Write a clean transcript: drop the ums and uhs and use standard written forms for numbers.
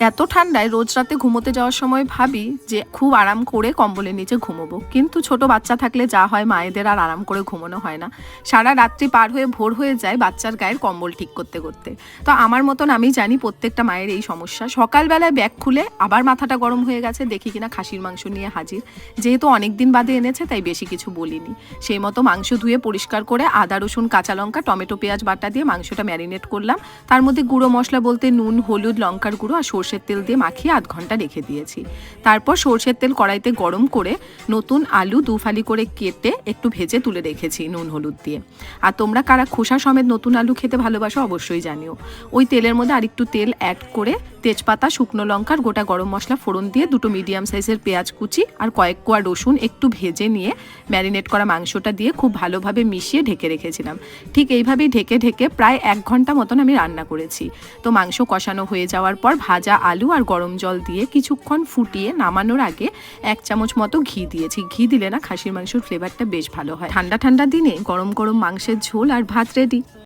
এত ঠান্ডায় রোজ রাতে ঘুমোতে যাওয়ার সময় ভাবি যে খুব আরাম করে কম্বলের নিচে ঘুমোবো, কিন্তু ছোট বাচ্চা থাকলে যা হয় মায়েদের আর আরাম করে ঘুমানো হয় না। সারা রাত্রি পার হয়ে ভোর হয়ে যায় বাচ্চার গায়ের কম্বল ঠিক করতে করতে। তো আমার মতন আমি জানি প্রত্যেকটা মায়ের এই সমস্যা। সকালবেলায় ব্যাগ খুলে আবার মাথাটা গরম হয়ে গেছে, দেখি কিনা খাসির মাংস নিয়ে হাজির। যেহেতু অনেক দিন বাদে এনেছে তাই বেশি কিছু বলিনি। সেই মতো মাংস ধুয়ে পরিষ্কার করে আদা রসুন কাঁচা লঙ্কা টমেটো পেঁয়াজ বাটা দিয়ে মাংসটা ম্যারিনেট করলাম। তার মধ্যে গুঁড়ো মশলা বলতে নুন হলুদ লঙ্কার গুঁড়ো আর সর্ষের তেল দিয়ে মাখিয়ে আধ ঘন্টা রেখে দিয়েছি। তারপর সর্ষের তেল কড়াইতে গরম করে নতুন আলু দুফালি করে কেটে একটু ভেজে তুলে রেখেছি নুন হলুদ দিয়ে। আর তোমরা কারা খোসা সমেত নতুন আলু খেতে ভালোবাসো অবশ্যই জানিও। ওই তেলের মধ্যে আরেকটু তেল অ্যাড করে তেজপাতা শুকনো লঙ্কার গোটা গরম মশলা ফোড়ন দিয়ে দুটো মিডিয়াম সাইজের পেঁয়াজ কুচি আর কয়েক কোয়া রসুন একটু ভেজে নিয়ে ম্যারিনেট করা মাংসটা দিয়ে খুব ভালোভাবে মিশিয়ে ঢেকে রেখেছিলাম। ঠিক এইভাবেই ঢেকে ঢেকে প্রায় 1 ঘন্টা মতন আমি রান্না করেছি। তো মাংস কষানো হয়ে যাওয়ার পর ভাজা আলু আর গরম জল দিয়ে কিছুক্ষণ ফুটিয়ে নামানোর আগে 1 চামচ মতো ঘি দিয়েছি। ঘি দিলে না খাসির মাংসের ফ্লেভারটা বেশ ভালো হয়। ঠান্ডা ঠান্ডা দিনে গরম গরম মাংসের ঝোল আর ভাত রেডি।